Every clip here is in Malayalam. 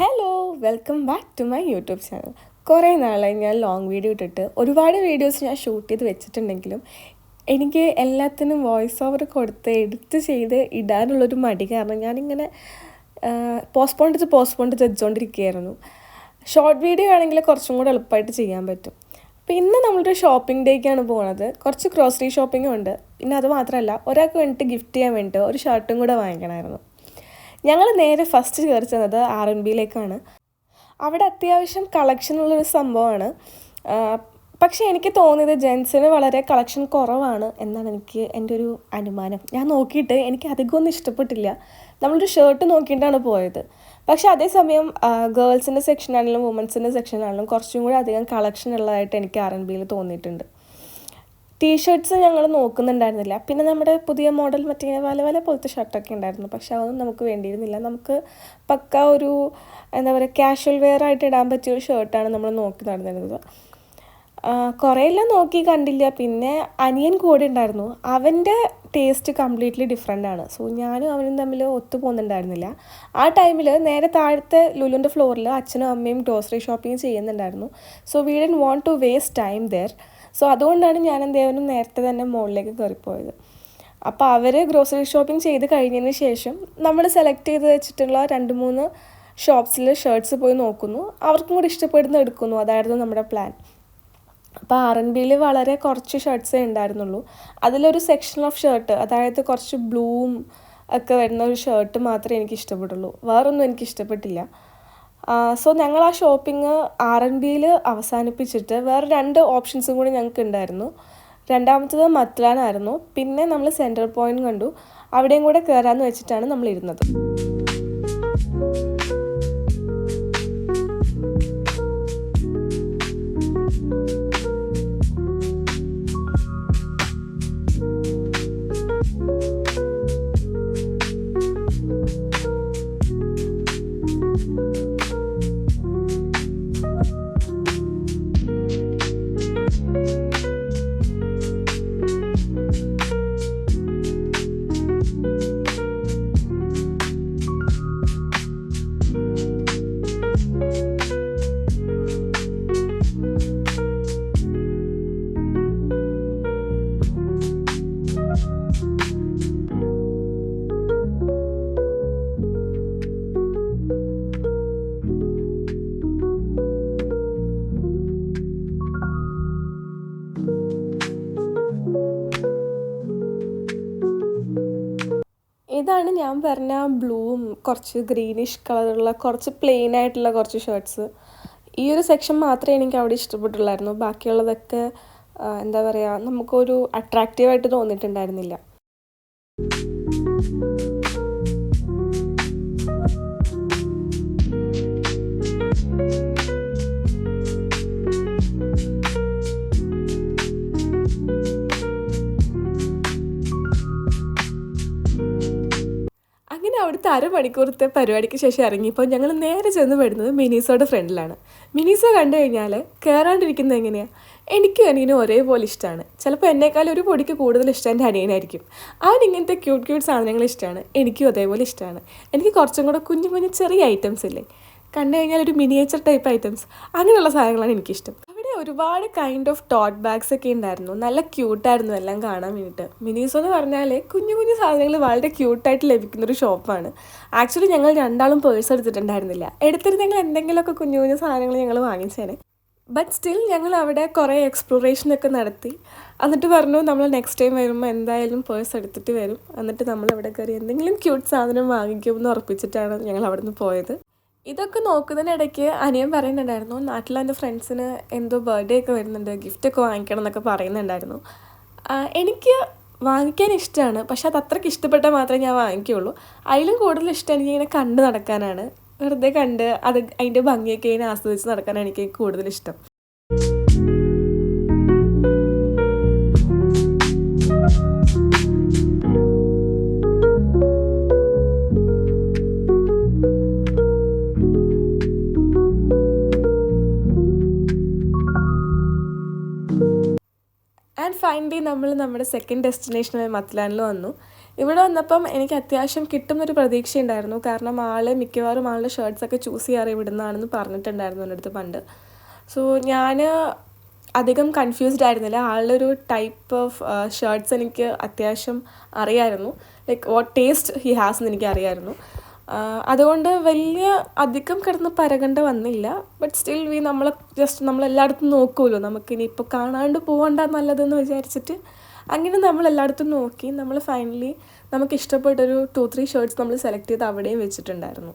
Hello welcome back to my YouTube channel. കുറേ നാളായി ഞാൻ ലോങ് വീഡിയോ ഇട്ടിട്ട് ഒരുപാട് വീഡിയോസ് ഞാൻ ഷൂട്ട് ചെയ്ത് വെച്ചിട്ടുണ്ടെങ്കിലും എനിക്ക് എല്ലാത്തിനും വോയിസ് ഓവർ കൊടുത്ത് എഡിറ്റ് ചെയ്ത് ഇടാനുള്ളൊരു മടി കാരണം ഞാനിങ്ങനെ പോസ്റ്റ്പോണ്ട് ചെയ്ത് വെച്ചുകൊണ്ടിരിക്കുകയായിരുന്നു. ഷോർട്ട് വീഡിയോ ആണെങ്കിൽ കുറച്ചും കൂടെ എളുപ്പമായിട്ട് ചെയ്യാൻ പറ്റും. അപ്പോൾ ഇന്ന് നമ്മളൊരു ഷോപ്പിംഗ് ഡേക്കാണ് പോകുന്നത്. കുറച്ച് ഗ്രോസറി ഷോപ്പിങ്ങും ഉണ്ട്. പിന്നെ അത് മാത്രമല്ല ഒരാൾക്ക് വേണ്ടിയിട്ട് ഗിഫ്റ്റ് ചെയ്യാൻ വേണ്ടിയിട്ട് ഒരു ഷർട്ടും കൂടെ വാങ്ങിക്കണമായിരുന്നു. ഞങ്ങൾ നേരെ ഫസ്റ്റ് കയറി ചെന്നത് R&Bയിലേക്കാണ്. അവിടെ അത്യാവശ്യം കളക്ഷനുള്ളൊരു സംഭവമാണ്. പക്ഷേ എനിക്ക് തോന്നിയത് ജെൻസിന് വളരെ കളക്ഷൻ കുറവാണ് എന്നാണ് എൻ്റെ ഒരു അനുമാനം. ഞാൻ നോക്കിയിട്ട് എനിക്ക് അധികമൊന്നും ഇഷ്ടപ്പെട്ടില്ല. നമ്മളൊരു ഷർട്ട് നോക്കിയിട്ടാണ് പോയത്. പക്ഷേ അതേസമയം ഗേൾസിൻ്റെ സെക്ഷനാണെങ്കിലും വുമൻസിൻ്റെ സെക്ഷനാണെങ്കിലും കുറച്ചും കൂടി അധികം കളക്ഷൻ ഉള്ളതായിട്ട് എനിക്ക് R&Bയിൽ തോന്നിയിട്ടുണ്ട്. ടീഷർട്ട്സ് ഞങ്ങൾ നോക്കുന്നുണ്ടായിരുന്നില്ല. പിന്നെ നമ്മുടെ പുതിയ മോഡൽ മറ്റേ വല പോലത്തെ ഷർട്ടൊക്കെ ഉണ്ടായിരുന്നു. പക്ഷെ അതൊന്നും നമുക്ക് വേണ്ടിയിരുന്നില്ല. നമുക്ക് പക്ക ഒരു എന്താ പറയുക കാഷ്വൽ വെയർ ആയിട്ട് ഇടാൻ പറ്റിയ ഒരു ഷർട്ടാണ് നമ്മൾ നോക്കി നടന്നിരുന്നത്. കുറേയെല്ലാം നോക്കി കണ്ടില്ല. പിന്നെ അനിയൻ കൂടെ ഉണ്ടായിരുന്നു. അവൻ്റെ ടേസ്റ്റ് കംപ്ലീറ്റ്ലി ഡിഫറെൻ്റ് ആണ്. സോ ഞാനും അവനും തമ്മിൽ ഒത്തു പോകുന്നുണ്ടായിരുന്നില്ല. ആ ടൈമിൽ നേരെ താഴത്തെ ലുലുവിൻ്റെ ഫ്ലോറിൽ അച്ഛനും അമ്മയും ഗ്രോസറി ഷോപ്പിംഗ് ചെയ്യുന്നുണ്ടായിരുന്നു. So we didn't want to waste time there. So അതുകൊണ്ടാണ് ഞാൻ എന്തെങ്കിലും നേരത്തെ തന്നെ മുകളിലേക്ക് കയറിപ്പോയത്. അപ്പോൾ അവർ ഗ്രോസറി ഷോപ്പിംഗ് ചെയ്ത് കഴിഞ്ഞതിന് ശേഷം നമ്മൾ സെലക്ട് ചെയ്ത് വെച്ചിട്ടുള്ള 2-3 ഷോപ്സിൽ ഷർട്ട്സ് പോയി നോക്കുന്നു. അവർക്കും കൂടി ഇഷ്ടപ്പെടുന്ന എടുക്കുന്നു. അതായിരുന്നു നമ്മുടെ പ്ലാൻ. അപ്പോൾ R&Bയിൽ വളരെ കുറച്ച് ഷർട്ട്സേ ഉണ്ടായിരുന്നുള്ളൂ. അതിലൊരു സെക്ഷൻ ഓഫ് ഷർട്ട്, അതായത് കുറച്ച് ബ്ലൂവും ഒക്കെ വരുന്ന ഒരു ഷർട്ട് മാത്രമേ എനിക്ക് ഇഷ്ടപ്പെട്ടുള്ളൂ. വേറൊന്നും എനിക്ക് ഇഷ്ടപ്പെട്ടില്ല. സോ ഞങ്ങൾ ആ ഷോപ്പിംഗ് R&Bയിൽ അവസാനിപ്പിച്ചിട്ട് വേറെ 2 ഓപ്ഷൻസും കൂടി ഞങ്ങൾക്ക് ഉണ്ടായിരുന്നു. രണ്ടാമത്തത് മത്ലാനായിരുന്നു. പിന്നെ നമ്മൾ സെൻട്രൽ പോയിന്റ് കണ്ടു. അവിടെയും കൂടെ കയറാമെന്ന് വെച്ചിട്ടാണ് നമ്മൾ ഇരുന്നത്. ഇതാണ് ഞാൻ പറഞ്ഞ ബ്ലൂവും കുറച്ച് ഗ്രീനിഷ് കളറുള്ള കുറച്ച് പ്ലെയിൻ ആയിട്ടുള്ള കുറച്ച് ഷർട്ട്സ്. ഈ ഒരു സെക്ഷൻ മാത്രമേ എനിക്ക് അവിടെ ഇഷ്ടപ്പെട്ടുള്ളായിരുന്നു. ബാക്കിയുള്ളതൊക്കെ എന്താ പറയുക, നമുക്കൊരു അട്രാക്റ്റീവായിട്ട് തോന്നിയിട്ടുണ്ടായിരുന്നില്ല. അങ്ങനെ അവിടുത്തെ അരമണിക്കൂറത്തെ പരിപാടിക്ക് ശേഷം ഇറങ്ങിയപ്പോൾ ഞങ്ങൾ നേരെ ചെന്ന് പെടുന്നത് മിനീസോയുടെ ഫ്രണ്ടിലാണ്. മിനീസോ കണ്ടു കഴിഞ്ഞാൽ കയറാണ്ടിരിക്കുന്നത് എങ്ങനെയാണ്? എനിക്കും അനിയനും ഒരേപോലെ ഇഷ്ടമാണ്. ചിലപ്പോൾ എന്നേക്കാളും ഒരു പൊടിക്ക് കൂടുതൽ ഇഷ്ടം എൻ്റെ അനിയനായിരിക്കും. അവൻ ഇങ്ങനത്തെ ക്യൂട്ട് സാധനങ്ങൾ ഇഷ്ടമാണ്. എനിക്കും അതേപോലെ ഇഷ്ടമാണ്. എനിക്ക് കുറച്ചും കൂടെ കുഞ്ഞു ചെറിയ ഐറ്റംസ് ഇല്ലേ, കണ്ടു കഴിഞ്ഞാൽ ഒരു മിനിയേച്ചർ ടൈപ്പ് ഐറ്റംസ്, അങ്ങനെയുള്ള സാധനങ്ങളാണ് എനിക്കിഷ്ടം. ഒരുപാട് കൈൻഡ് ഓഫ് ടോട്ട് ബാഗ്സ് ഒക്കെ ഉണ്ടായിരുന്നു. നല്ല ക്യൂട്ടായിരുന്നു എല്ലാം കാണാൻ വേണ്ടിയിട്ട്. മിനീസോ എന്ന് പറഞ്ഞാൽ കുഞ്ഞു സാധനങ്ങൾ വളരെ ക്യൂട്ടായിട്ട് ലഭിക്കുന്നൊരു ഷോപ്പാണ്. ആക്ച്വലി ഞങ്ങൾ രണ്ടാളും പേഴ്സ് എടുത്തിട്ടുണ്ടായിരുന്നില്ല. എടുത്തിരുന്നെങ്കിൽ എന്തെങ്കിലുമൊക്കെ കുഞ്ഞു സാധനങ്ങൾ ഞങ്ങൾ വാങ്ങിച്ചേനെ. ബട്ട് സ്റ്റിൽ ഞങ്ങൾ അവിടെ കുറേ എക്സ്പ്ലോറേഷനൊക്കെ നടത്തി. എന്നിട്ട് പറഞ്ഞു നമ്മൾ നെക്സ്റ്റ് ടൈം വരുമ്പോൾ എന്തായാലും പേഴ്സ് എടുത്തിട്ട് വരും. എന്നിട്ട് നമ്മൾ അവിടെ കയറി എന്തെങ്കിലും ക്യൂട്ട് സാധനം വാങ്ങിക്കുമെന്ന് ഉറപ്പിച്ചിട്ടാണ് ഞങ്ങൾ അവിടെ നിന്ന് പോയത്. ഇതൊക്കെ നോക്കുന്നതിനിടയ്ക്ക് അനിയൻ പറയുന്നുണ്ടായിരുന്നു നാട്ടിൽ എൻ്റെ ഫ്രണ്ട്സിന് എന്തോ ബർത്ത്ഡേ ഒക്കെ വരുന്നുണ്ട്, ഗിഫ്റ്റൊക്കെ വാങ്ങിക്കണം എന്നൊക്കെ പറയുന്നുണ്ടായിരുന്നു. എനിക്ക് വാങ്ങിക്കാൻ ഇഷ്ടമാണ്. പക്ഷെ അത് അത്രയ്ക്ക് ഇഷ്ടപ്പെട്ടാൽ മാത്രമേ ഞാൻ വാങ്ങിക്കുകയുള്ളൂ. അതിലും കൂടുതൽ ഇഷ്ടം എനിക്കിങ്ങനെ കണ്ട് നടക്കാനാണ്. വെറുതെ കണ്ട് അതിൻ്റെ ഭംഗിയൊക്കെ ഇങ്ങനെ ആസ്വദിച്ച് നടക്കാനാണ് എനിക്ക് കൂടുതലിഷ്ടം. ഫൈനലി നമ്മൾ നമ്മുടെ സെക്കൻഡ് ഡെസ്റ്റിനേഷനായ മത്ലാനിൽ വന്നു. ഇവിടെ വന്നപ്പം എനിക്ക് അത്യാവശ്യം കിട്ടുന്നൊരു പ്രതീക്ഷ ഉണ്ടായിരുന്നു. കാരണം മിക്കവാറും ആളുടെ ഷർട്ട്സൊക്കെ ചൂസ് ചെയ്യാറ് ഇവിടെ നിന്നാണെന്ന് പറഞ്ഞിട്ടുണ്ടായിരുന്നു എൻ്റെ അടുത്ത് പണ്ട്. സോ ഞാൻ അധികം കൺഫ്യൂസ്ഡ് ആയിരുന്നില്ല. ആളുടെ ഒരു ടൈപ്പ് ഓഫ് ഷർട്ട്സ് എനിക്ക് അത്യാവശ്യം അറിയായിരുന്നു. Like what taste he has എന്ന് എനിക്ക് അറിയായിരുന്നു. അതുകൊണ്ട് വലിയ അധികം കിടന്ന് പരകണ്ട വന്നില്ല. ബട്ട് സ്റ്റിൽ നമ്മളെല്ലായിടത്തും നോക്കുമല്ലോ, നമുക്കിനിയിപ്പോൾ കാണാണ്ട് പോകണ്ട നല്ലതെന്ന് വിചാരിച്ചിട്ട് അങ്ങനെ നമ്മളെല്ലായിടത്തും നോക്കി. നമ്മൾ ഫൈനലി നമുക്ക് ഇഷ്ടപ്പെട്ടൊരു 2-3 ഷർട്ട്സ് നമ്മൾ സെലക്ട് ചെയ്ത് അവിടെയും വെച്ചിട്ടുണ്ടായിരുന്നു.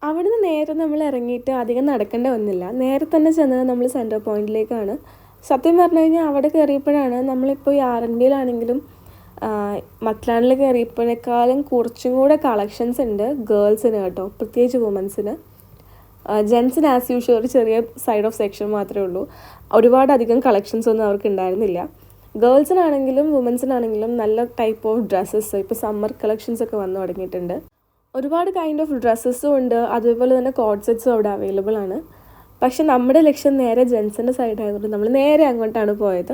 അവിടുന്ന് നേരെ നമ്മൾ ഇറങ്ങിയിട്ട് അധികം നടക്കേണ്ടി വന്നില്ല. നേരെ തന്നെ ചെന്നത് നമ്മൾ സെൻറ്റർ പോയിന്റിലേക്കാണ്. സത്യം പറഞ്ഞു കഴിഞ്ഞാൽ അവിടെ കയറിയപ്പോഴാണ് നമ്മളിപ്പോൾ ഈ R&Dയിലാണെങ്കിലും മത്ലാനിൽ കയറിയപ്പോഴേക്കാളും കുറച്ചും കൂടെ കളക്ഷൻസ് ഉണ്ട് ഗേൾസിന് കേട്ടോ, പ്രത്യേകിച്ച് വുമൻസിന്. ജെൻസിന് ആസ് യൂഷ്വൽ ഒരു ചെറിയ സൈഡ് ഓഫ് സെക്ഷൻ മാത്രമേ ഉള്ളൂ. ഒരുപാട് അധികം കളക്ഷൻസ് ഒന്നും അവർക്ക് ഉണ്ടായിരുന്നില്ല. ഗേൾസിനാണെങ്കിലും വുമൻസിനാണെങ്കിലും നല്ല ടൈപ്പ് ഓഫ് ഡ്രസ്സസ്, ഇപ്പോൾ സമ്മർ കളക്ഷൻസ് ഒക്കെ വന്നു തുടങ്ങിയിട്ടുണ്ട്. ഒരുപാട് കൈൻഡ് ഓഫ് ഡ്രസ്സസും ഉണ്ട്, അതുപോലെ തന്നെ കോഡ് സെറ്റ്സും അവിടെ അവൈലബിൾ ആണ്. പക്ഷെ നമ്മുടെ ലക്ഷ്യം നേരെ ജെൻസിൻ്റെ സൈഡ് ആയതുകൊണ്ട് നമ്മൾ നേരെ അങ്ങോട്ടാണ് പോയത്.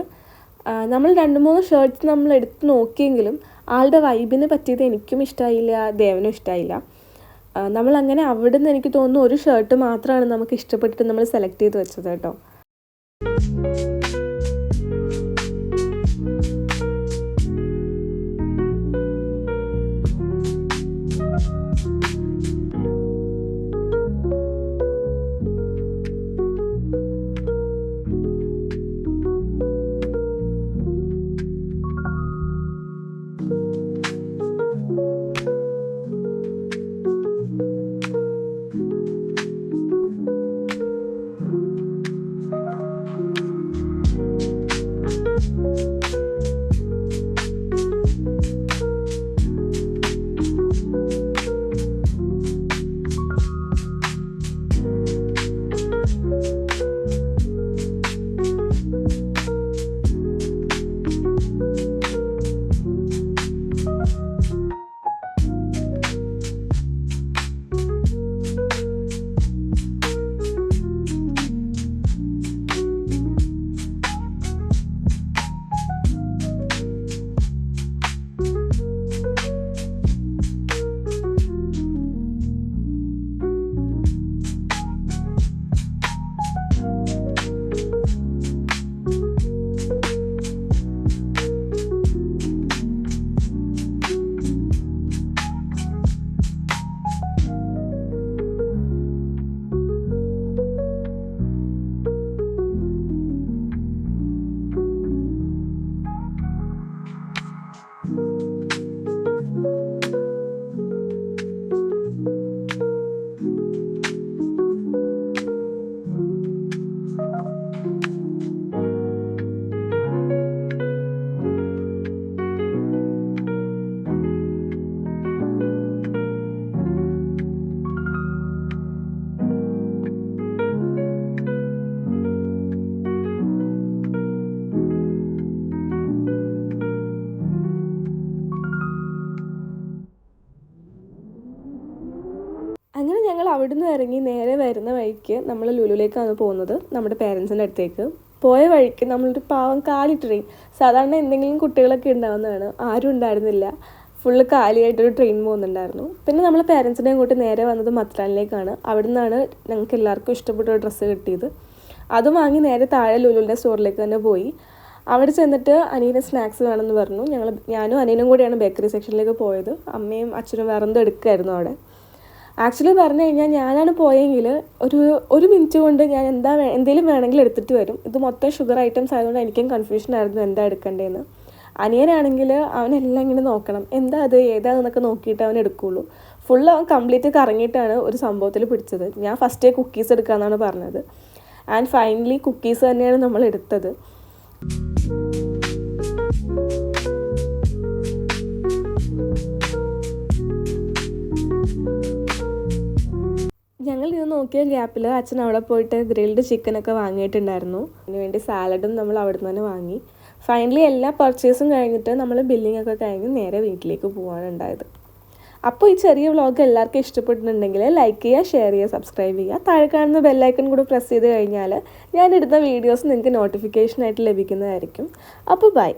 നമ്മൾ 2-3 ഷർട്ട്സ് നമ്മൾ എടുത്ത് നോക്കിയെങ്കിലും ആളുടെ വൈബിന് പറ്റിയത് എനിക്കും ഇഷ്ടമായില്ല, ദേവനും ഇഷ്ടമായില്ല. നമ്മളങ്ങനെ അവിടെ നിന്ന് എനിക്ക് തോന്നുന്നു ഒരു ഷർട്ട് മാത്രമാണ് നമുക്ക് ഇഷ്ടപ്പെട്ടിട്ട് നമ്മൾ സെലക്ട് ചെയ്ത് വെച്ചത് കേട്ടോ. ഞങ്ങൾ അവിടുന്ന് ഇറങ്ങി നേരെ വരുന്ന വഴിക്ക് നമ്മൾ ലുലുവിലേക്കാണ് പോകുന്നത്, നമ്മുടെ പേരൻസിൻ്റെ അടുത്തേക്ക്. പോയ വഴിക്ക് നമ്മളൊരു പാവം കാലി ട്രെയിൻ, സാധാരണ എന്തെങ്കിലും കുട്ടികളൊക്കെ ഉണ്ടാകുന്നതാണ്, ആരും ഉണ്ടായിരുന്നില്ല, ഫുള്ള് കാലിയായിട്ടൊരു ട്രെയിൻ പോകുന്നുണ്ടായിരുന്നു. പിന്നെ നമ്മൾ പേരൻസിനെയും കൂട്ടി നേരെ വന്നത് മത്രാനിലേക്കാണ്. അവിടെ നിന്നാണ് ഞങ്ങൾക്ക് എല്ലാവർക്കും ഇഷ്ടപ്പെട്ട ഒരു ഡ്രസ്സ് കിട്ടിയത്. അത് വാങ്ങി നേരെ താഴെ ലുലുവിൻ്റെ സ്റ്റോറിലേക്ക് തന്നെ പോയി. അവിടെ ചെന്നിട്ട് അനിയന് സ്നാക്സ് വേണമെന്ന് പറഞ്ഞു. ഞാനും അനിയനും കൂടിയാണ് ബേക്കറി സെക്ഷനിലേക്ക് പോയത്. അമ്മയും അച്ഛനും വേറെ എന്തോ എടുക്കുമായിരുന്നു അവിടെ. ആക്ച്വലി പറഞ്ഞു കഴിഞ്ഞാൽ ഞാനാണ് പോയെങ്കിൽ ഒരു മിനിറ്റ് കൊണ്ട് ഞാൻ എന്തെങ്കിലും വേണമെങ്കിൽ എടുത്തിട്ട് വരും. ഇത് മൊത്തം ഷുഗർ ഐറ്റംസ് ആയതുകൊണ്ട് എനിക്കും കൺഫ്യൂഷൻ ആയിരുന്നു എന്താ എടുക്കേണ്ടതെന്ന്. അനിയനാണെങ്കിൽ അവനെല്ലാം ഇങ്ങനെ നോക്കണം, എന്താ അത് ഏതാണെന്നൊക്കെ നോക്കിയിട്ട് അവൻ എടുക്കുകയുള്ളൂ. ഫുൾ അവൻ കംപ്ലീറ്റ് കറങ്ങിയിട്ടാണ് ഒരു സംഭവത്തിൽ പിടിച്ചത്. ഞാൻ ഫസ്റ്റേ കുക്കീസ് എടുക്കാമെന്നാണ് പറഞ്ഞത്. ആൻഡ് ഫൈനലി കുക്കീസ് തന്നെയാണ് നമ്മൾ എടുത്തത്. ഞങ്ങൾ ഇത് നോക്കിയ ഗ്യാപ്പിൽ അച്ഛൻ അവിടെ പോയിട്ട് ഗ്രിൽഡ് ചിക്കനൊക്കെ വാങ്ങിയിട്ടുണ്ടായിരുന്നു. അതിന് വേണ്ടി സാലഡും നമ്മൾ അവിടെ നിന്ന് തന്നെ വാങ്ങി. ഫൈനലി എല്ലാ പർച്ചേസും കഴിഞ്ഞിട്ട് നമ്മൾ ബില്ലിംഗ് ഒക്കെ കഴിഞ്ഞ് നേരെ വീട്ടിലേക്ക് പോകാണ് ഉണ്ടായത്. അപ്പോൾ ഈ ചെറിയ വ്ളോഗ് എല്ലാവർക്കും ഇഷ്ടപ്പെട്ടിട്ടുണ്ടെങ്കിൽ ലൈക്ക് ചെയ്യുക, ഷെയർ ചെയ്യുക, സബ്സ്ക്രൈബ് ചെയ്യുക. താഴെ കാണുന്ന ബെല്ലൈക്കൺ കൂടി പ്രസ് ചെയ്ത് കഴിഞ്ഞാൽ ഞാനിടുന്ന വീഡിയോസ് നിങ്ങൾക്ക് നോട്ടിഫിക്കേഷനായിട്ട് ലഭിക്കുന്നതായിരിക്കും. അപ്പോൾ ബൈ.